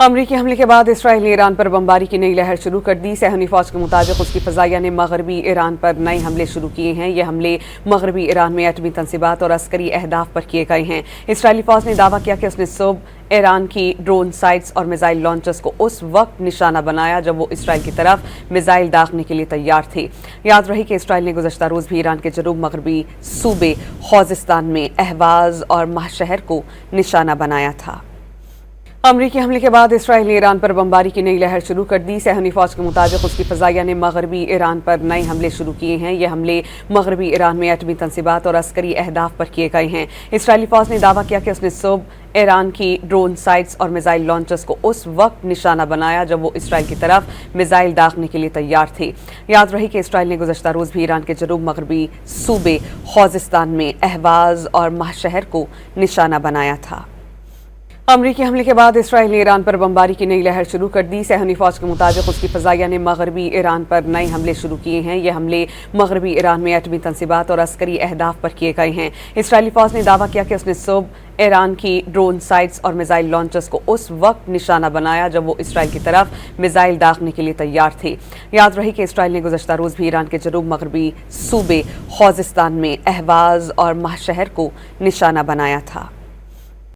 अमरीकी हमले के बाद इसराइल ने ईरान पर बमबारी की नई लहर शुरू कर दी। सहनी फौज के मुताबिक उसकी फ़ज़ाइया ने मगरबी ईरान पर नए हमले शुरू किए हैं। ये हमले मगरबी ईरान में एटमी तनसीबात और अस्करी अहदाफ पर किए गए हैं। इसराइली फौज ने दावा किया कि उसने सुबह ईरान की ड्रोन साइट्स और मिसाइल लॉन्चर्स को उस वक्त निशाना बनाया जब वो इसराइल की तरफ मिसाइल दागने के लिए तैयार थे। याद रहे कि इसराइल ने गुज़श्ता रोज़ भी ईरान के जनूब मगरबी सूबे खोज़िस्तान में अहवाज और महशहर को निशाना बनाया था। अमरीकी हमले के बाद इसराइल ने ईरान पर बमबारी की नई लहर शुरू कर दी। सहनी फौज के मुताबिक उसकी फ़ज़ाइया ने मगरबी ईरान पर नए हमले शुरू किए हैं। ये हमले मगरबी ईरान में एटमी तनसीबात और अस्करी अहदाफ पर किए गए हैं। इसराइली फौज ने दावा किया कि उसने सुबह ईरान की ड्रोन साइट्स और मिसाइल लॉन्चर्स को उस वक्त निशाना बनाया जब वो इसराइल की तरफ मिसाइल दागने के लिए तैयार थे। याद रहे कि इसराइल ने गुज़श्ता रोज़ भी ईरान के जनूब मगरबी सूबे खोज़िस्तान में अहवाज और महशहर को निशाना बनाया था। अमरीकी हमले के बाद इसराइल ने ईरान पर बमबारी की नई लहर शुरू कर दी। सहनी फौज के मुताबिक उसकी फ़ज़ाइया ने मगरबी ईरान पर नए हमले शुरू किए हैं। ये हमले मगरबी ईरान में एटमी तनसीबात और अस्करी अहदाफ पर किए गए हैं। इसराइली फौज ने दावा किया कि उसने सुबह ईरान की ड्रोन साइट्स और मिसाइल लॉन्चर्स को उस वक्त निशाना बनाया जब वो इसराइल की तरफ मिसाइल दागने के लिए तैयार थे। याद रहे कि इसराइल ने गुज़श्ता रोज़ भी ईरान के जनूब मगरबी सूबे खोज़िस्तान में अहवाज और महशहर को निशाना बनाया था।